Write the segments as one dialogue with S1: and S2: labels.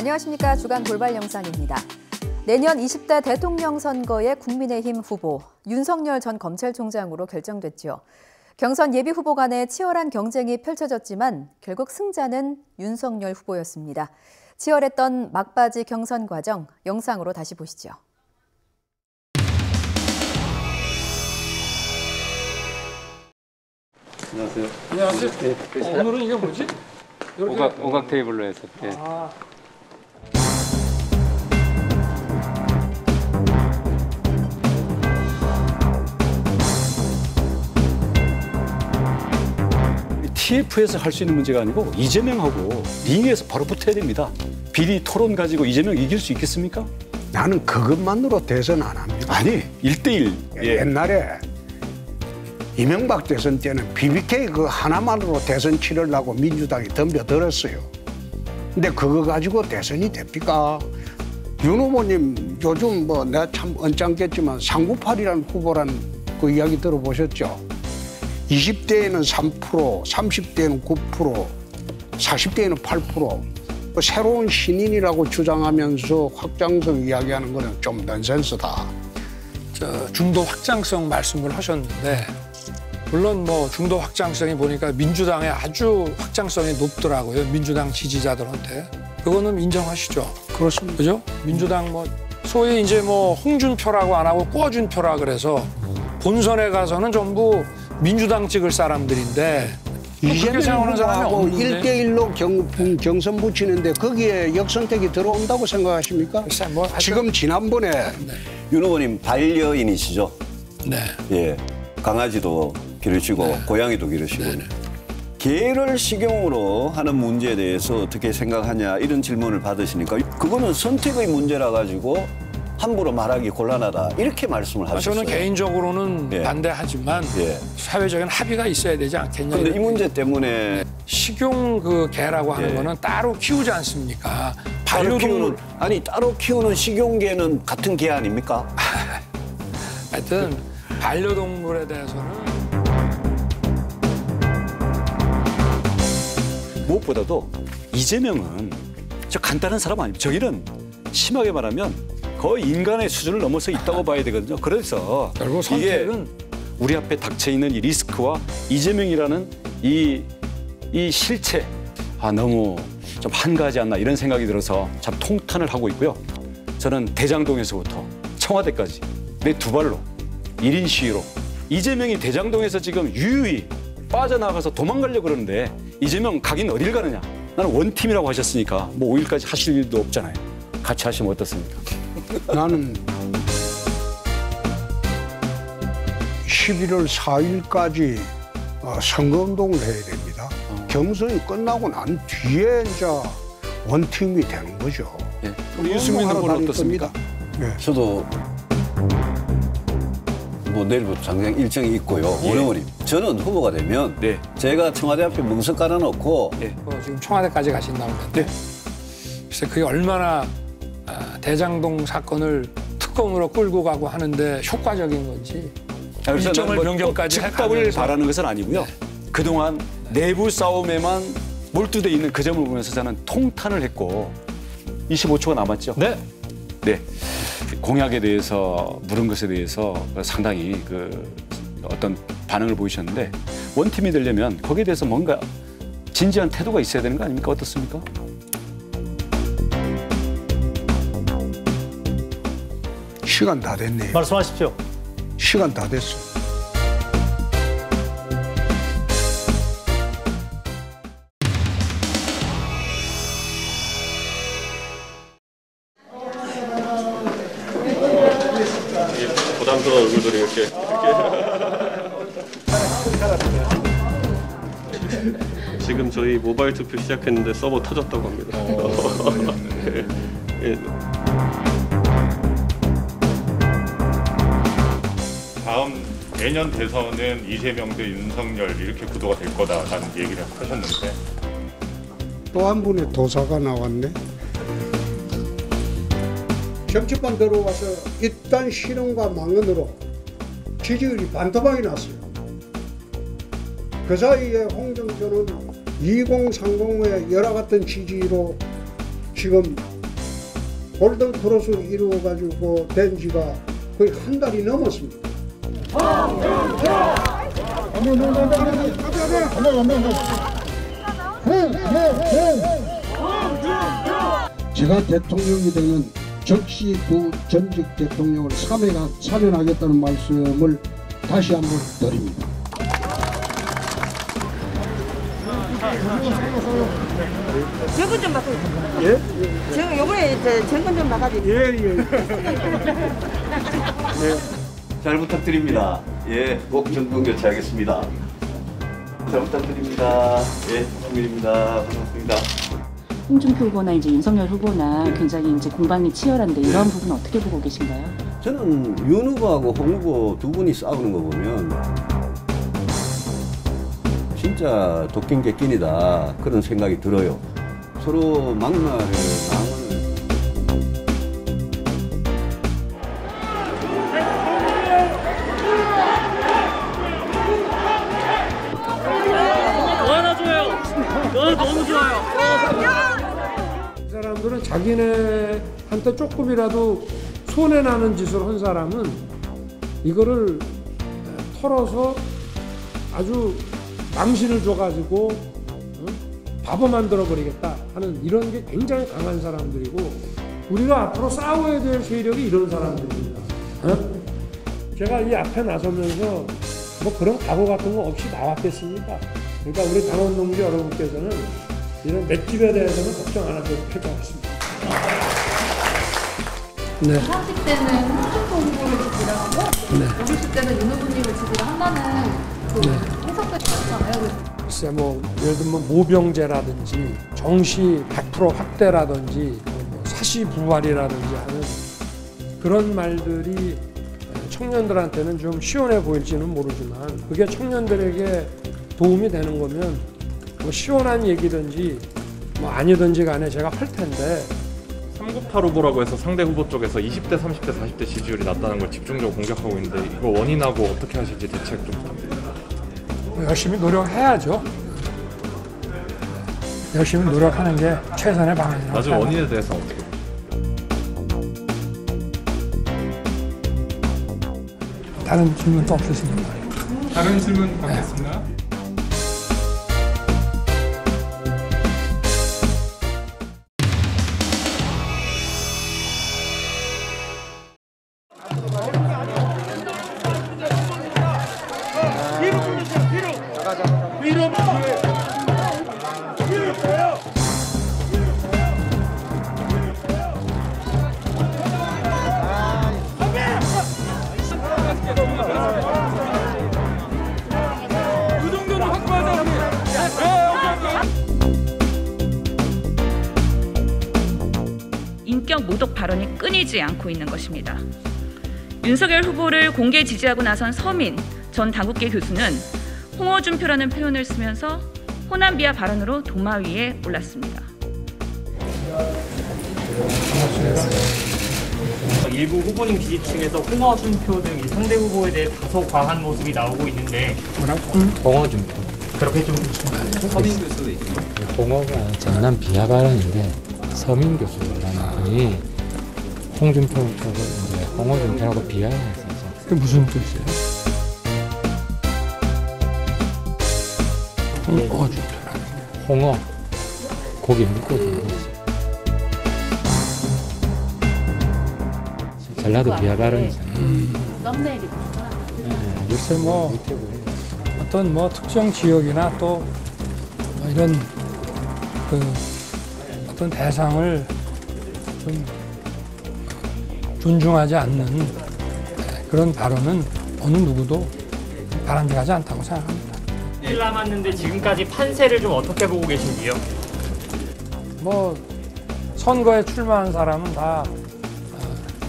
S1: 안녕하십니까. 주간 돌발 영상입니다. 내년 20대 대통령 선거의 국민의힘 후보 윤석열 전 검찰총장으로 결정됐죠. 경선 예비 후보 간의 치열한 경쟁이 펼쳐졌지만 결국 승자는 윤석열 후보였습니다. 치열했던 막바지 경선 과정 영상으로 다시 보시죠.
S2: 안녕하세요.
S3: 안녕하세요.
S2: 네.
S3: 오늘은 이게 뭐지?
S2: 오각 테이블로 해서. 예.
S4: TF에서 할 수 있는 문제가 아니고 이재명하고 링에서 바로 붙어야 됩니다. 비리 토론 가지고 이재명 이길 수 있겠습니까?
S5: 나는 그것만으로 대선 안 합니다.
S4: 아니, 1대1.
S5: 예. 옛날에 이명박 대선 때는 BBK 그 하나만으로 대선 치르려고 민주당이 덤벼들었어요. 근데 그거 가지고 대선이 됩니까? 윤 후보님 요즘 뭐 내가 참 언짢겠지만 398이라는 후보라는 그 이야기 들어보셨죠? 20대에는 3%, 30대에는 9%, 40대에는 8%. 그 새로운 신인이라고 주장하면서 확장성 이야기하는 거는 좀 넌센스다.
S3: 중도 확장성 말씀을 하셨는데 물론 뭐 중도 확장성이 보니까 민주당의 아주 확장성이 높더라고요. 민주당 지지자들한테. 그거는 인정하시죠?
S5: 그렇습니다.
S3: 그죠? 민주당 뭐 소위 이제 뭐 홍준표라고 안 하고 꿔준표라 그래서 본선에 가서는 전부 민주당 찍을 사람들인데 그렇게 생각하는 사람이 없는데
S5: 1대1로 경선 붙이는데 거기에 역선택이 들어온다고 생각하십니까?
S3: 뭐
S5: 지금 지난번에
S6: 윤 후보님 반려인이시죠?
S3: 네.
S6: 예, 강아지도 기르시고
S3: 네.
S6: 고양이도 기르시고
S3: 네.
S6: 개를 식용으로 하는 문제에 대해서 어떻게 생각하냐 이런 질문을 받으시니까 그거는 선택의 문제라 가지고 함부로 말하기 곤란하다 이렇게 말씀을 하셨어요.
S3: 저는 개인적으로는
S6: 예.
S3: 반대하지만
S6: 예.
S3: 사회적인 합의가 있어야 되지 않겠냐.
S6: 그런데 이 문제 때문에
S3: 식용 그 개라고 하는
S6: 예.
S3: 거는 따로 키우지 않습니까?
S6: 따로
S3: 반려동물.
S6: 따로 키우는 식용개는 같은 개 아닙니까?
S3: 하여튼 반려동물에 대해서는
S4: 무엇보다도 이재명은 저 간단한 사람 아닙니다. 저기는 심하게 말하면 거의 인간의 수준을 넘어서 있다고 봐야 되거든요. 그래서
S3: 결국
S4: 이게
S3: 선택은
S4: 우리 앞에 닥쳐 있는 이 리스크와 이재명이라는 이 실체 너무 좀 한가하지 않나 이런 생각이 들어서 참 통탄을 하고 있고요. 저는 대장동에서부터 청와대까지 내 두 발로 1인 시위로 이재명이 대장동에서 지금 유유히 빠져나가서 도망가려고 그러는데 이재명 가긴 어딜 가느냐. 나는 원팀이라고 하셨으니까 뭐 5일까지 하실 일도 없잖아요. 같이 하시면 어떻습니까?
S5: 나는 11월 4일까지 선거운동을 해야 됩니다. 경선이 끝나고 난 뒤에 이제 원팀이 되는 거죠.
S4: 예. 우리 유승민 후보는 어떻습니까?
S5: 네.
S6: 저도 뭐 내일부터 당장 일정이 있고요. 윤 후보님, 저는 후보가 되면
S4: 네.
S6: 제가 청와대 앞에 멍석 깔아놓고
S3: 지금 청와대까지 가신다고 하는데 글쎄 그게 얼마나 대장동 사건을 특검으로 끌고 가고 하는데 효과적인 건지
S4: 그래서
S3: 일정을
S4: 뭐
S3: 변경까지
S4: 즉답을
S3: 해가면서.
S4: 바라는 것은 아니고요. 그동안 내부 싸움에만 몰두돼 있는 그 점을 보면서 저는 통탄을 했고 25초가 남았죠.
S3: 네.
S4: 네. 공약에 대해서 물은 것에 대해서 상당히 어떤 반응을 보이셨는데 원팀이 되려면 거기에 대해서 뭔가 진지한 태도가 있어야 되는 거 아닙니까? 어떻습니까?
S5: 시간 다 됐네요.
S7: 말씀하십시오.
S5: 시간 다 됐어.
S2: 부담스러운 얼굴들이 이렇게. 지금 저희 모바일 투표 시작했는데 서버 터졌다고 합니다. 네. 네.
S8: 다음 내년 대선은 이재명 대 윤석열 이렇게 구도가 될 거다라는 얘기를 하셨는데
S5: 또 한 분의 도사가 나왔네. 정치판 들어와서 일단 실언과 망언으로 지지율이 반토막이 났어요. 그 사이에 홍정표는 2030의 열화 같은 지지로 지금 골든 크로스를 이루어가지고 된 지가 거의 한 달이 넘었습니다. 제가 대통령이 되면 즉시 두 전직 대통령을 사면하겠다는 말씀을 다시 한번 드립니다.
S7: 정권 좀 바꿔. 예? 저 요번에 이제 정권 좀 바꿔줘.
S5: 예.
S6: 잘 부탁드립니다. 예, 꼭 정권 교체하겠습니다. 잘 부탁드립니다. 예, 홍민입니다. 반갑습니다.
S9: 홍준표 후보나 이제 윤석열 후보나 굉장히 이제 공방이 치열한데 이런 부분 어떻게 보고 계신가요?
S6: 저는 윤 후보하고 홍 후보 두 분이 싸우는 거 보면 진짜 도끼인개끼이다 그런 생각이 들어요. 서로 막말을 망을
S3: 너무 좋아요. 이 사람들은 자기네한테 조금이라도 손해나는 짓을 한 사람은 이거를 털어서 아주 망신을 줘가지고 바보 만들어버리겠다 하는 이런 게 굉장히 강한 사람들이고 우리가 앞으로 싸워야 될 세력이 이런 사람들입니다. 제가 이 앞에 나서면서 뭐 그런 각오 같은 거 없이 나왔겠습니까? 그러니까 우리 당원 동지 여러분께서는 이런 맷집에 대해서는 걱정 안 하셔도 될 것 같습니다. 네.
S10: 30대는 홍준표 후보를 지지하고 50대는 윤 후보님을 지지한다는 그 해석들이 많잖아요.
S3: 글쎄 뭐 예를 들면 모병제라든지 정시 100% 확대라든지 사시부활이라든지 하는 그런 말들이 청년들한테는 좀 시원해 보일지는 모르지만 그게 청년들에게 도움이 되는 거면 뭐 시원한 얘기든지 뭐 아니든지 간에 제가 할 텐데
S11: 398 후보라고 해서 상대 후보 쪽에서 20대, 30대, 40대 지지율이 낮다는 걸 집중적으로 공격하고 있는데 이거 원인하고 어떻게 하실지 대책 좀 부탁드립니다.
S3: 열심히 노력해야죠. 열심히 노력하는 게 최선의 방안이라고
S11: 나중 원인에 대해서 어떻게 보십니까?
S3: 다른 질문도 없으십니까?
S12: 다른 질문 받겠습니다.
S13: 인격 모독 발언이 끊이지 않고 있는 것입니다. 윤석열 후보를 공개 지지하고 나선 서민 전 당국계 교수는 홍어준표라는 표현을 쓰면서 호남 비하 발언으로 도마 위에 올랐습니다.
S14: 일부 후보님 지지층에서 홍어준표 등 상대 후보에 대해 다소 과한 모습이 나오고 있는데
S3: 뭐라고?
S15: 홍어준표.
S14: 그렇게 좀
S15: 서민 교수도 있고. 홍어가 장난 비하 발언인데 서민 교수라는 분이 홍준표 쪽을 이제 홍어준표라고 비하했어요.
S3: 그게 무슨 뜻이에요? 홍어준표라는 게
S15: 홍어 고기 묶어주는 거지. 전라도 비하 발언이잖아요.
S10: 썸네일이
S3: 글쎄 뭐 어떤 뭐 특정 지역이나 또 뭐 이런 그 어떤 대상을 좀 존중하지 않는 그런 발언은 어느 누구도 바람직하지 않다고 생각합니다.
S14: 일 남았는데 지금까지 판세를 좀 어떻게 보고 계신지요?
S3: 뭐 선거에 출마한 사람은 다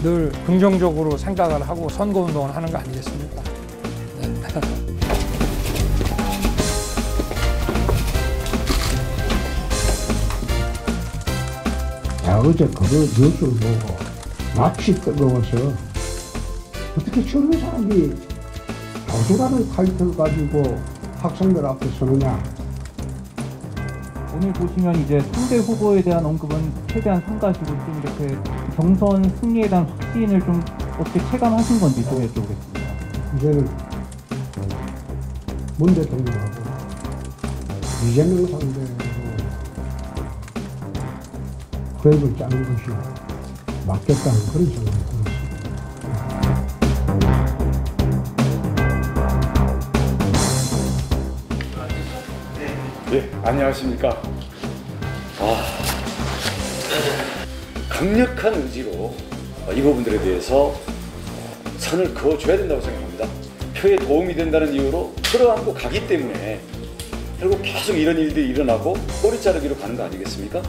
S3: 늘 긍정적으로 생각을 하고 선거운동을 하는 거 아니겠습니까? 네.
S5: 야, 어제 그거 뉴스를 보고 낯이 뜨거워서 어떻게 저런 사람이 교수라는 타이틀을 가지고 학생들 앞에 서느냐.
S14: 오늘 보시면 이제 상대 후보에 대한 언급은 최대한 삼가시고 좀 이렇게 경선 승리에 대한 확신을 좀 어떻게 체감하신 건지 좀 여쭤보겠습니다.
S3: 이제는 문 대통령하고 이재명 상대로 계획을 짜는 것이 맞겠다는 그런 생각이 들었습니다.
S4: 네, 안녕하십니까. 강력한 의지로 이 부분들에 대해서 선을 그어줘야 된다고 생각합니다. 표에 도움이 된다는 이유로 끌어안고 가기 때문에 결국 계속 이런 일들이 일어나고 꼬리 자르기로 가는 거 아니겠습니까?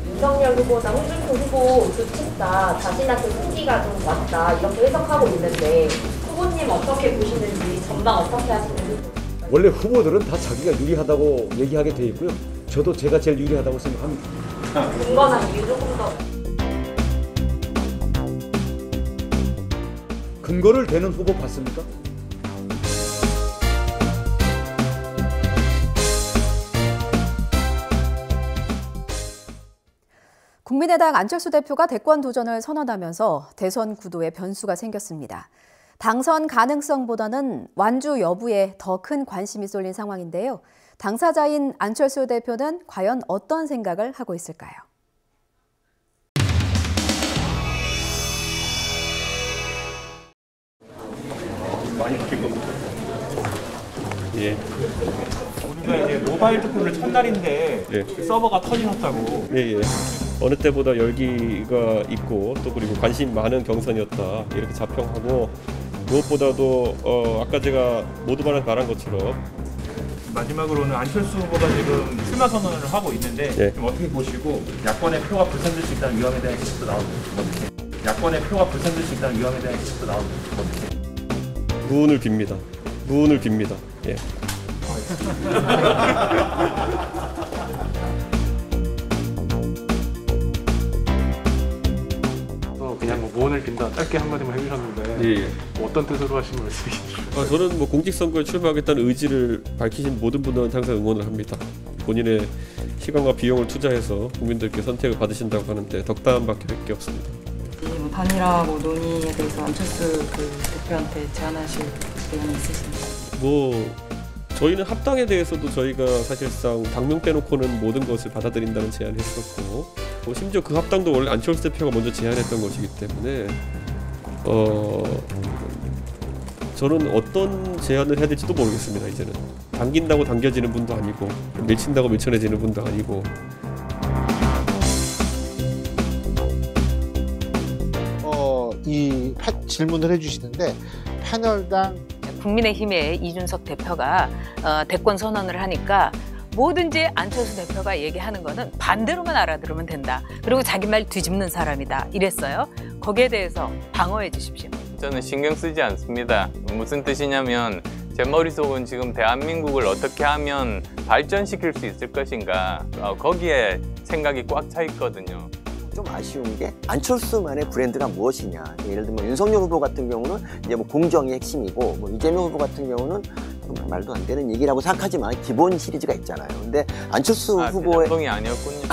S16: 윤석열 후보나 홍준표 후보 두 다 자신한테 승기가 좀 왔다 이렇게 해석하고 있는데 후보님 어떻게 보시는지 전망 어떻게 하시는지.
S17: 원래 후보들은 다 자기가 유리하다고 얘기하게 돼 있고요. 저도 제가 제일 유리하다고 생각합니다.
S16: 근거나 이유 조금 더.
S17: 근거를 대는 후보 봤습니까?
S1: 국민의당 안철수 대표가 대권 도전을 선언하면서 대선 구도에 변수가 생겼습니다. 당선 가능성보다는 완주 여부에 더 큰 관심이 쏠린 상황인데요. 당사자인 안철수 대표는 과연 어떤 생각을 하고 있을까요?
S2: 많이 바뀔 겁니다. 예.
S14: 우리가 이제 모바일 투표를 첫날인데
S2: 예.
S14: 서버가 터지셨다고.
S2: 예, 예. 어느 때보다 열기가 있고 또 그리고 관심 많은 경선이었다 이렇게 자평하고 무엇보다도 아까 제가 모두만을 말한 것처럼
S14: 마지막으로는 안철수 후보가 지금 출마 선언을 하고 있는데
S2: 네.
S14: 좀 어떻게 보시고 야권의 표가 불산될 수 있다는 위험에 대한 예측도 나오고 어떻게? 야권의 표가 불산될 수 있다는 위험에 대한 예측도 나오고 어떻게?
S2: 무운을 빕니다. 무운을 빕니다. 예.
S12: 그냥 뭐 무언을 빈다 짧게 한마디만 해주셨는데
S2: 예, 예.
S12: 뭐 어떤 뜻으로 하신 말씀이시죠?
S2: 저는 뭐 공직선거에 출마하겠다는 의지를 밝히신 모든 분들은 항상 응원을 합니다. 본인의 시간과 비용을 투자해서 국민들께 선택을 받으신다고 하는데 덕담밖에 없습니다.
S18: 단일화 논의에 대해서 안철수 대표한테 제안하실 의향이 있으신가요?
S2: 뭐 저희는 합당에 대해서도 저희가 사실상 당명 빼놓고는 모든 것을 받아들인다는 제안을 했었고 심지어 그 합당도 원래 안철수 대표가 먼저 제안했던 것이기 때문에 저는 어떤 제안을 해야 될지도 모르겠습니다. 이제는 당긴다고 당겨지는 분도 아니고 밀친다고 밀쳐내지는 분도 아니고.
S19: 이 질문을 해주시는데 패널당
S20: 국민의힘의 이준석 대표가 대권 선언을 하니까 뭐든지 안철수 대표가 얘기하는 거는 반대로만 알아들으면 된다. 그리고 자기 말 뒤집는 사람이다. 이랬어요. 거기에 대해서 방어해 주십시오.
S21: 저는 신경 쓰지 않습니다. 무슨 뜻이냐면 제 머릿속은 지금 대한민국을 어떻게 하면 발전시킬 수 있을 것인가 거기에 생각이 꽉 차 있거든요.
S22: 좀 아쉬운 게 안철수만의 브랜드가 무엇이냐. 예를 들면 윤석열 후보 같은 경우는 이제 뭐 공정이 핵심이고 뭐 이재명 후보 같은 경우는 말도 안 되는 얘기라고 생각하지만 기본 시리즈가 있잖아요. 근데 안철수 후보의
S21: 대장동이 아니었군요.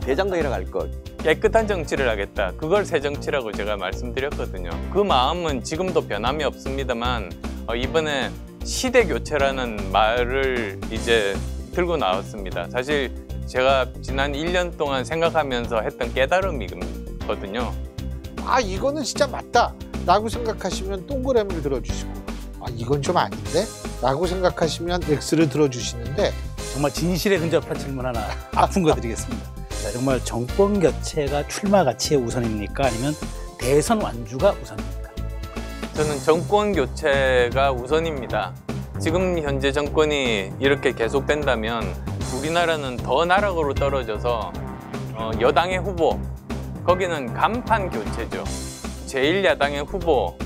S22: 대장동이라고 할 걸.
S21: 깨끗한 정치를 하겠다. 그걸 새 정치라고 제가 말씀드렸거든요. 그 마음은 지금도 변함이 없습니다만 이번에 시대 교체라는 말을 이제 들고 나왔습니다. 사실 제가 지난 1년 동안 생각하면서 했던 깨달음이거든요.
S19: 이거는 진짜 맞다 라고 생각하시면 동그라미를 들어주시고 이건 좀 아닌데? 라고 생각하시면 X를 들어주시는데
S23: 정말 진실에 근접한 질문 하나 아픈 거 드리겠습니다. 정말 정권 교체가 출마 가치의 우선입니까? 아니면 대선 완주가 우선입니까?
S21: 저는 정권 교체가 우선입니다. 지금 현재 정권이 이렇게 계속된다면 우리나라는 더 나락으로 떨어져서 여당의 후보, 거기는 간판 교체죠. 제1야당의 후보,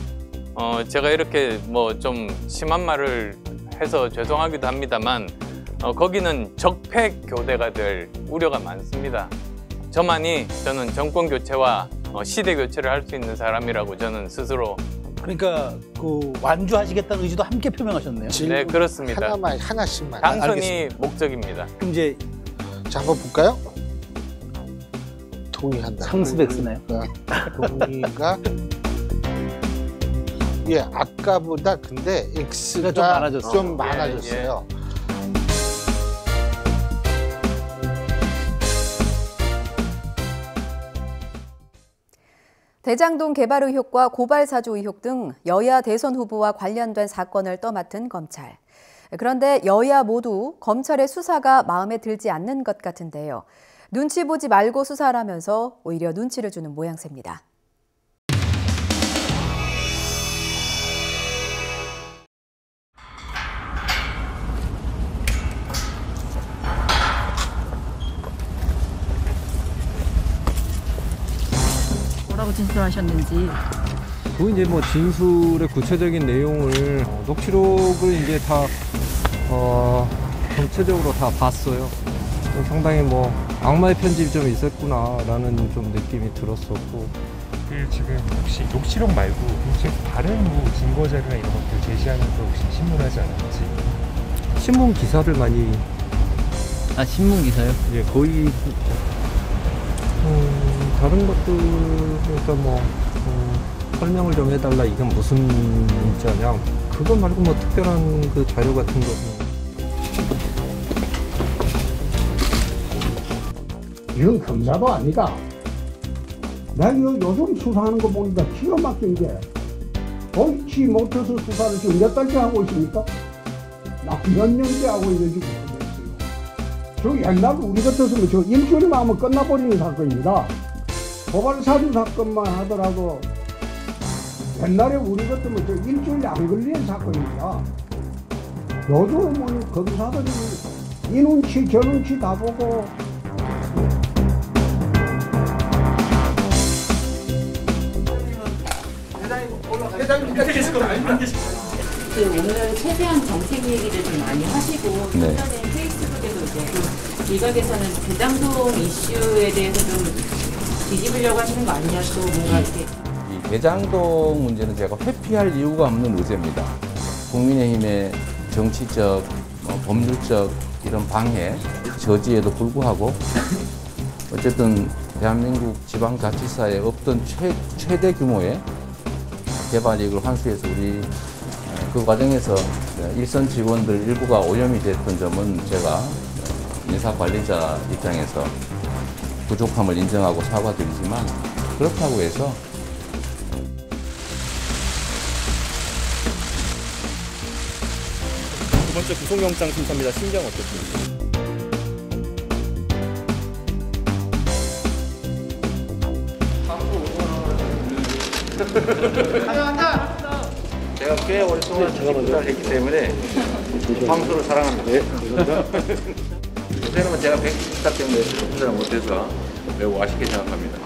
S21: 제가 이렇게 뭐 좀 심한 말을 해서 죄송하기도 합니다만 거기는 적폐 교대가 될 우려가 많습니다. 저는 정권 교체와 시대 교체를 할 수 있는 사람이라고 저는 스스로.
S23: 그러니까 그 완주하시겠다는 의지도 함께 표명하셨네요.
S21: 네, 그렇습니다.
S19: 하나씩만.
S21: 당선이
S23: 알겠습니다.
S21: 목적입니다.
S23: 그럼 이제
S19: 자, 한번 볼까요? 동의한다.
S23: 상수백 쓰나요?
S19: 동의가 예, 아까보다 근데 X가
S23: 좀 많아졌어요.
S19: 좀 많아졌어요.
S1: 대장동 개발 의혹과 고발 사주 의혹 등 여야 대선 후보와 관련된 사건을 떠맡은 검찰. 그런데 여야 모두 검찰의 수사가 마음에 들지 않는 것 같은데요. 눈치 보지 말고 수사하라면서 오히려 눈치를 주는 모양새입니다.
S7: 뭐라고 진술하셨는지.
S8: 그 이제 뭐 진술의 구체적인 내용을 녹취록을 이제 다 전체적으로 다 봤어요. 상당히 뭐 악마의 편집이 좀 있었구나라는 좀 느낌이 들었었고.
S9: 그 지금 혹시 녹취록 말고 혹시 다른 뭐 증거 자료나 이런 것들 제시하면서 혹시 신문하지 않았지?
S8: 신문 기사를 많이.
S7: 아, 신문 기사요?
S8: 예, 거의 다른 것들 그러니까 뭐 설명을 좀 해달라 이건 무슨 문자냐 그거 말고 뭐 특별한 그 자료 같은 거는.
S5: 이건 검사도 아니다. 내가 요즘 수사하는 거 보니까 기가 막힌 게 옳지 못해서 수사를 지금 몇 달째 하고 있습니까? 나 몇 년째 하고 있는지 모르겠어요. 저 옛날 우리 같았으면 저 일주일만 하면 끝나버리는 사건입니다. 고발 사주 사건만 하더라도 옛날에 우리 같으면 저 일주일 안 걸리는 사건입니다. 요즘은 검사들이 이 눈치 저 눈치 다 보고
S24: 오늘 최대한 정책 얘기를 좀 많이 하시고
S4: 네.
S24: 최근에 페이스북에도 이제 일각에서는 대장동 이슈에 대해서 좀 뒤집으려고 하시는 거 아니냐 또 뭔가 이렇게
S25: 이 대장동 문제는 제가 회피할 이유가 없는 의제입니다. 국민의힘의 정치적, 법률적 이런 방해, 저지에도 불구하고 어쨌든 대한민국 지방자치사에 없던 최대 규모의 개발 이익을 환수해서 우리 그 과정에서 일선 직원들 일부가 오염이 됐던 점은 제가 인사 관리자 입장에서 부족함을 인정하고 사과드리지만 그렇다고 해서
S26: 두 번째 구속영장 심사입니다. 심정 어떻습니까?
S27: 제가 꽤 오랫동안 주식투자를 했기 때문에 황소를 사랑합니다. 요새는 제가 110살 때문에 주식투자를 못해서 매우 아쉽게 생각합니다.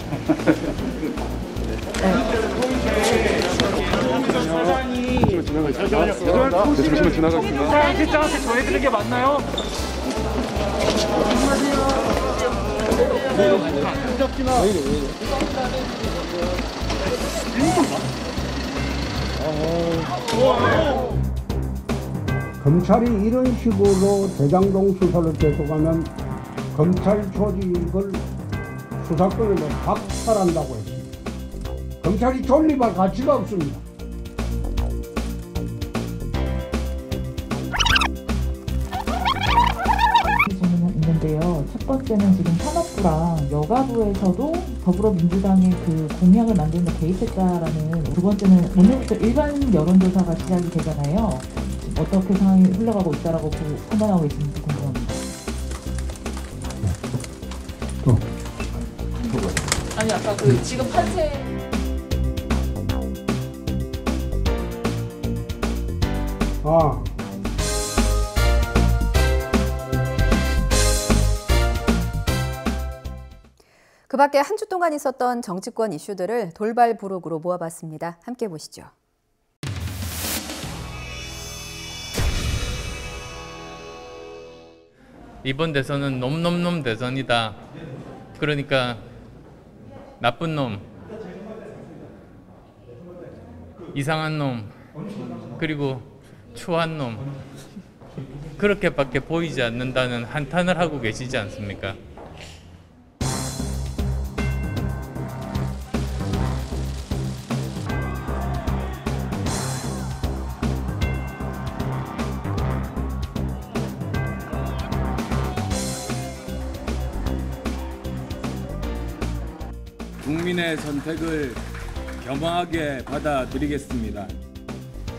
S28: 잠시만 지나가겠습니다.
S27: 실장한테 전해드린 게 맞나요?
S5: 검찰이 이런 식으로 대장동 수사를 계속하면 검찰 조직을 수사권을 박탈한다고 했습니다. 검찰이 존립할 가치가 없습니다.
S29: 있는데요. 첫 번째는 지금 산업부랑 여가부에서도 더불어민주당의 그 공약을 만드는 데 개입했다라는, 두 번째는 오늘부터 일반 여론조사가 시작이 되잖아요. 어떻게 상황이 흘러가고 있다라고 판단하고 있는지 궁금합니다.
S10: 아니 아까 그 지금 판세
S1: 그 밖에 한 주 동안 있었던 정치권 이슈들을 돌발 부록으로 모아봤습니다. 함께 보시죠.
S21: 이번 대선은 놈 대선이다. 그러니까 나쁜 놈, 이상한 놈, 그리고 추한 놈 그렇게밖에 보이지 않는다는 한탄을 하고 계시지 않습니까?
S3: 국민의 선택을 겸허하게 받아들이겠습니다.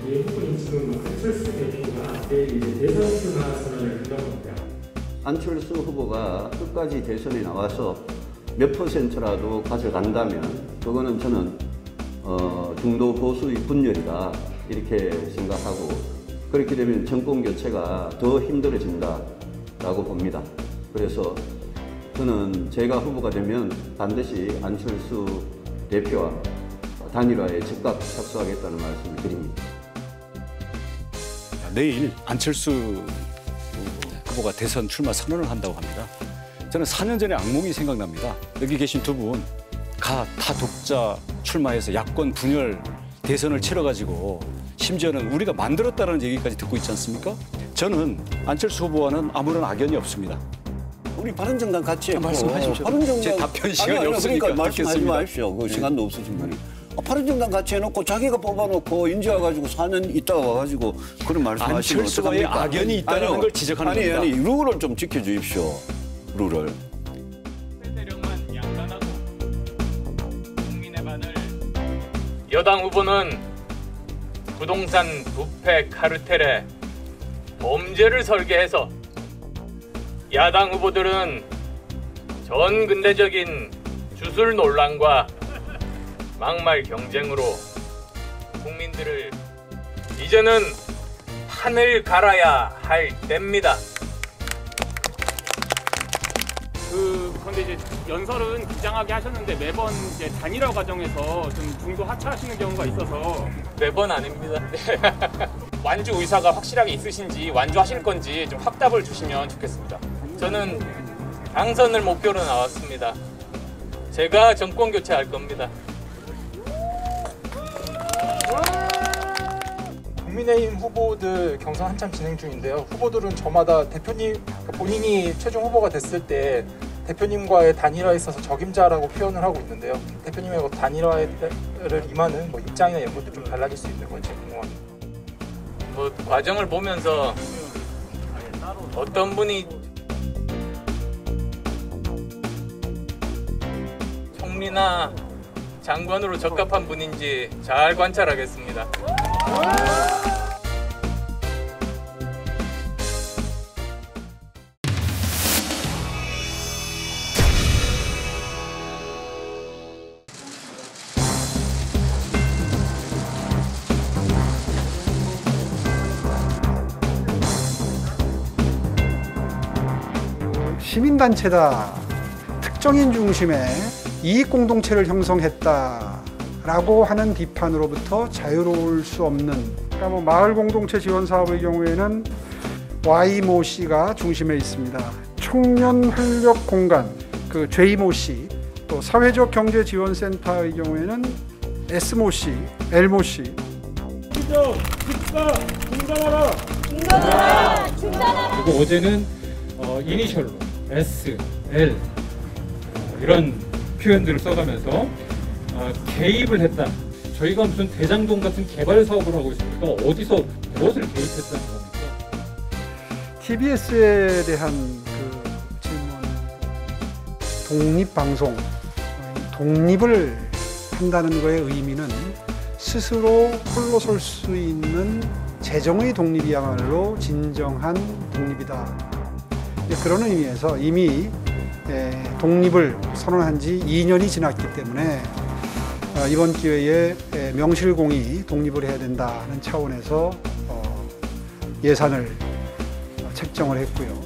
S6: 후보님 지금 안철수 대표가 내일 대선 출마 선언을 한다고 합니다.
S11: 안철수 후보가 끝까지 대선에 나와서 몇 %라도 가져간다면 그거는 저는 중도 보수의 분열이다 이렇게 생각하고 그렇게 되면 정권 교체가 더 힘들어진다라고 봅니다. 그래서 저는 제가 후보가 되면 반드시 안철수 대표와 단일화에 즉각 착수하겠다는 말씀을 드립니다.
S4: 내일 안철수 후보가 대선 출마 선언을 한다고 합니다. 저는 4년 전에 악몽이 생각납니다. 여기 계신 두 분 타독자 출마해서 야권 분열 대선을 치러가지고 심지어는 우리가 만들었다는 얘기까지 듣고 있지 않습니까? 저는 안철수 후보와는 아무런 악연이 없습니다.
S12: 우리 바른정당 같이 했고
S4: 말씀하십시오.
S12: 바른정당
S4: 제 답변 시간이 없으니까
S12: 그러니까 말씀하지 마십시오. 그 시간도 없으신 분이. 바른정당 같이 해놓고 자기가 뽑아놓고 인제 와가지고 4년 있다가 와가지고 그런 말씀하시면
S4: 안철수와의 악연이 있다는 걸 지적하는 겁니다.
S12: 아니 룰을 좀 지켜주십시오. 룰을.
S21: 여당 후보는 부동산 부패 카르텔에 범죄를 설계해서 야당 후보들은 전 근대적인 주술 논란과 막말 경쟁으로 국민들을 이제는 하늘 갈아야 할 때입니다.
S13: 그런데 이제 연설은 기장하게 하셨는데 매번 이제 단일화 과정에서 좀 중도 하차하시는 경우가 있어서
S21: 매번 아닙니다.
S13: 완주 의사가 확실하게 있으신지 완주하실 건지 좀 확답을 주시면 좋겠습니다.
S21: 저는 당선을 목표로 나왔습니다. 제가 정권 교체할 겁니다.
S14: 국민의힘 후보들 경선 한참 진행 중인데요. 후보들은 저마다 대표님, 본인이 최종 후보가 됐을 때 대표님과의 단일화에 있어서 적임자라고 표현을 하고 있는데요. 대표님의 단일화를 임하는 입장이나 이런 것도 좀 달라질 수 있는 건지 궁금합니다.
S21: 과정을 보면서 어떤 분이 총리나 장관으로 적합한 분인지 잘 관찰하겠습니다.
S5: 시민단체다, 특정인 중심의 이익공동체를 형성했다라고 하는 비판으로부터 자유로울 수 없는, 그러니까 마을공동체 지원 사업의 경우에는 Y모씨가 중심에 있습니다. 청년활력공간, J모씨, 또 사회적경제지원센터의 경우에는 S모씨, L모씨.
S13: 충정, 집사, 중단하라!
S6: 중단하라! 중단하라! 그리고 어제는 이니셜로 S, L 이런 표현들을 써가면서 개입을 했다. 저희가 무슨 대장동 같은 개발 사업을 하고 있습니까? 어디서 무엇을 개입했다는 겁니까?
S5: TBS에 대한 질문, 독립방송, 독립을 한다는 거의 의미는 스스로 홀로 설 수 있는 재정의 독립이야말로 진정한 독립이다. 그런 의미에서 이미 독립을 선언한 지 2년이 지났기 때문에 이번 기회에 명실공히 독립을 해야 된다는 차원에서 예산을 책정을 했고요.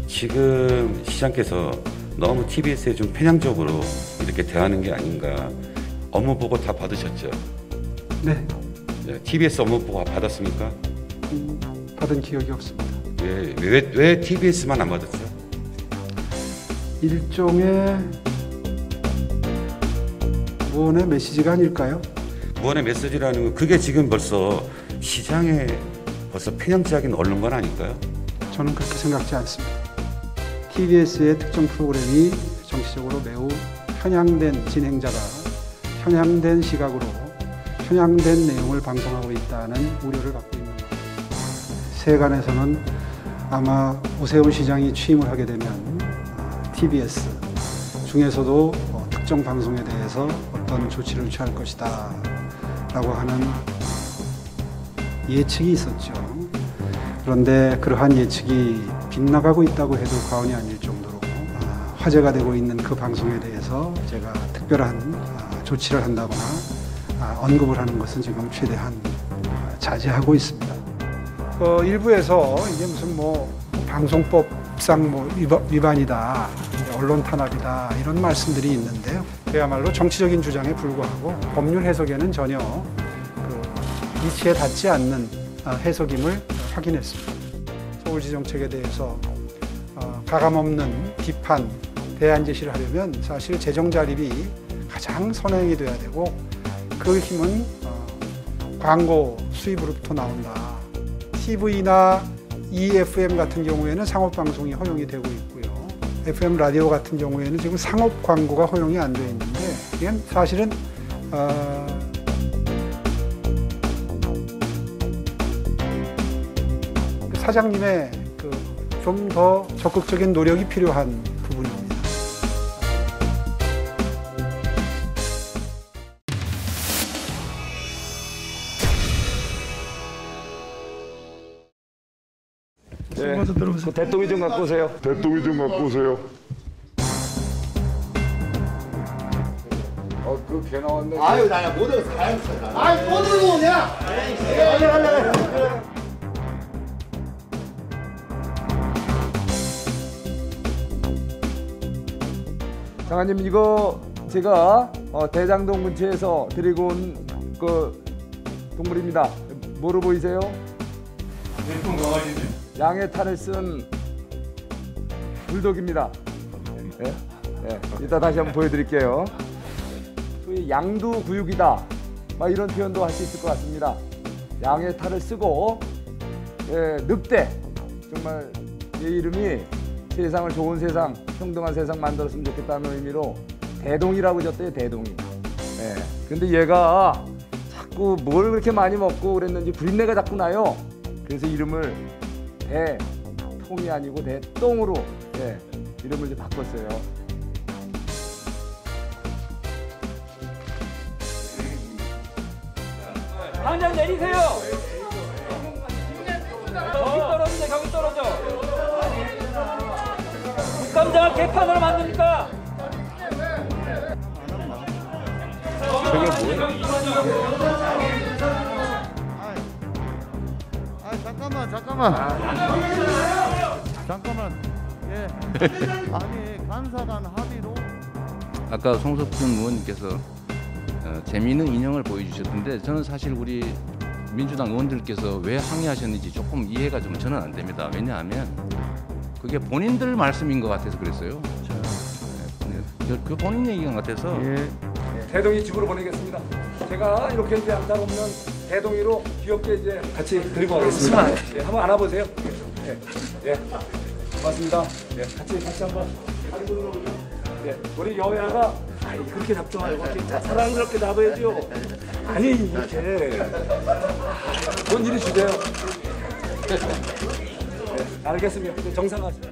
S15: 지금 시장께서 너무 TBS에 좀 편향적으로 이렇게 대하는 게 아닌가. 업무 보고 다 받으셨죠?
S5: 네.
S15: TBS 업무 보고 받았습니까?
S5: 받은 기억이 없습니다.
S15: 왜 TBS만 안 받았어요?
S5: 일종의 무언의 메시지가 아닐까요?
S15: 무언의 메시지라는 건 그게 지금 벌써 시장에 벌써 편향적인 언론관 아닐까요?
S2: 저는 그렇게 생각지 않습니다. TBS의 특정 프로그램이 정치적으로 매우 편향된 진행자가 편향된 시각으로 편향된 내용을 방송하고 있다는 우려를 갖고 있는 겁니다. 세간에서는 아마 오세훈 시장이 취임을 하게 되면 TBS 중에서도 특정 방송에 대해서 어떤 조치를 취할 것이다 라고 하는 예측이 있었죠. 그런데 그러한 예측이 빗나가고 있다고 해도 과언이 아닐 정도로 화제가 되고 있는 그 방송에 대해서 제가 특별한 조치를 한다거나 언급을 하는 것은 지금 최대한 자제하고 있습니다. 일부에서 이게 무슨 뭐 방송법상 뭐 위반이다, 언론 탄압이다 이런 말씀들이 있는데요. 그야말로 정치적인 주장에 불과하고 법률 해석에는 전혀 이치에 닿지 않는 해석임을 확인했습니다. 서울시 정책에 대해서 가감없는 비판, 대안 제시를 하려면 사실 재정 자립이 가장 선행이 돼야 되고 그 힘은 광고 수입으로부터 나온다. TV나 EFM 같은 경우에는 상업방송이 허용이 되고 있고요. FM 라디오 같은 경우에는 지금 상업 광고가 허용이 안 돼 있는데 이건 사실은 사장님의 좀 더 적극적인 노력이 필요한 부분입니다.
S9: 네. 그 대동이 좀 갖고 오세요.
S28: 대동이 좀 갖고 오세요.
S9: 개 나왔네.
S16: 아유, 나야 못 들었어. 아이, 또 들고 오냐? 갈래.
S9: 장관님, 이거 제가 대장동 근처에서 데리고 온 그 동물입니다. 뭐로 보이세요?
S6: 예쁜 강아지네.
S9: 양의 탈을 쓴 불독입니다. 네? 네. 이따 다시 한번 보여드릴게요. 소위 양두구육이다, 막 이런 표현도 할 수 있을 것 같습니다. 양의 탈을 쓰고 늑대, 정말 얘 이름이 세상을 좋은 세상, 평등한 세상 만들었으면 좋겠다는 의미로 대동이라고 졌대요. 대동이. 예. 근데 얘가 자꾸 뭘 그렇게 많이 먹고 그랬는지 비린내가 자꾸 나요. 그래서 이름을 대통이 아니고 대똥으로 이름을 좀 바꿨어요.
S17: 당장 내리세요. 거기 떨어지네, 거기 떨어져. 국감장을 개판으로 만드니까.
S9: 저게 뭐야?
S18: 잠깐만. 예. 아니, 간사단 합의로.
S25: 아까 송석준 의원님께서 재미있는 인형을 보여주셨는데 저는 사실 우리 민주당 의원들께서 왜 항의하셨는지 조금 이해가 좀 저는 안 됩니다. 왜냐하면 그게 본인들 말씀인 것 같아서 그랬어요. 그 본인 얘기인 것 같아서.
S9: 예. 대동이 집으로 보내겠습니다. 제가 이렇게 이제 안타 보면 대동이로 귀엽게 이제 같이 들고 가겠습니다. 예, 한번 안아보세요. 예, 예, 고맙습니다. 예, 같이 한번. 예, 우리 여야가 그렇게 잡지 말고 이렇게 사랑스럽게 잡아야죠. 아니 이렇게 뭔 일이 주세요. 네, 알겠습니다. 정상하시죠.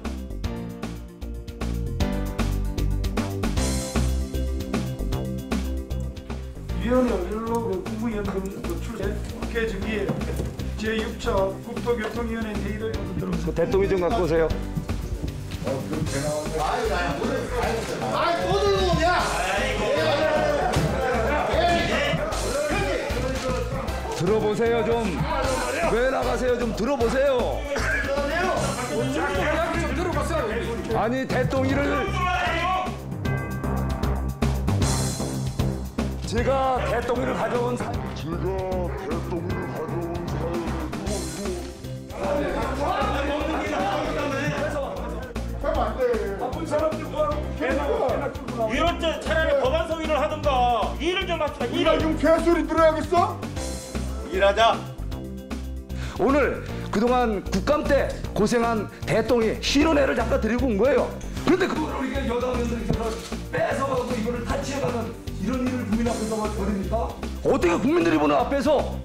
S16: 위원회 연로 국무위원들 출제 국회 정기 제6차 국토교통위원회 회의를 들어보세요.
S9: 대통령 좀 갖고 오세요.
S16: 아이, 또 들고 오냐?
S9: 들어보세요 좀. 왜 나가세요? 좀 들어보세요.
S16: 좀 들어보세요.
S9: 아니 대통령을 제가 대통령을 가져온 사연.
S17: 이럴 때 차라리 법안 소위를 하든가 일을 좀 합시다.
S16: 우리가 지금 개소리 들어야겠어?
S17: 일하자.
S9: 오늘 그동안 국감 때
S7: 고생한 대통령이 실언회를 잠깐 드리고 온 거예요. 그런데 그거를 우리가 여당 의원들께서 뺏어가고 이거를 타치해가는 이런 일을 국민 앞에서 벌입니까? 어떻게 국민들이 보는 앞에서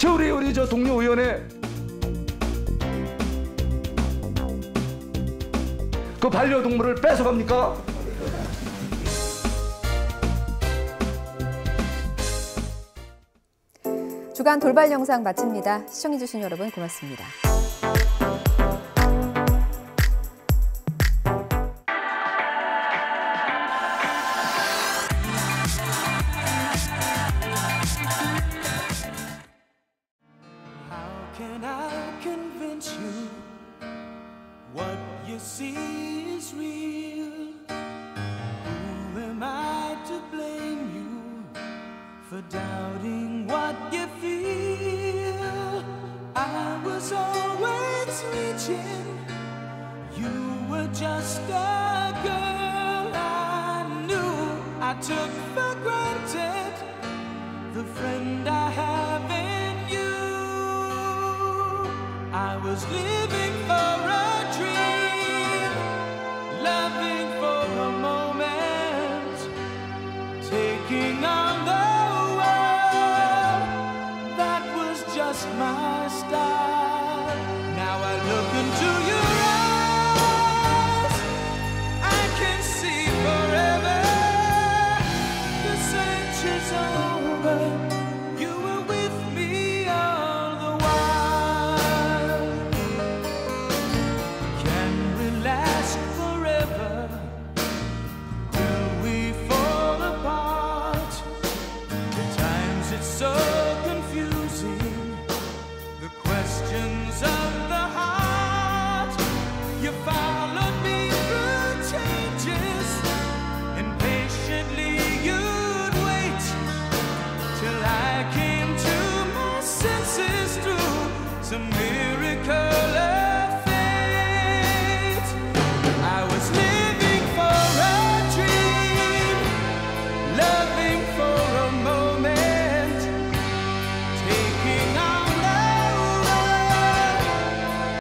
S7: 우리 저 동료 의원의 그 반려동물을 뺏어갑니까?
S1: 주간 돌발 영상 마칩니다. 시청해주신 여러분 고맙습니다.
S8: For doubting what you feel, I was always reaching. You were just a girl I knew. I took for granted the friend I have in you. I was living for a dream, loving for a moment, taking on the just my style. Now I look into your eyes, I can see forever. The search is over, you were with me all the while. Can we last forever? Will we fall apart? At times it's so confusing, questions of the heart. You followed me through changes, and patiently you'd wait till I came to my senses through some miracle.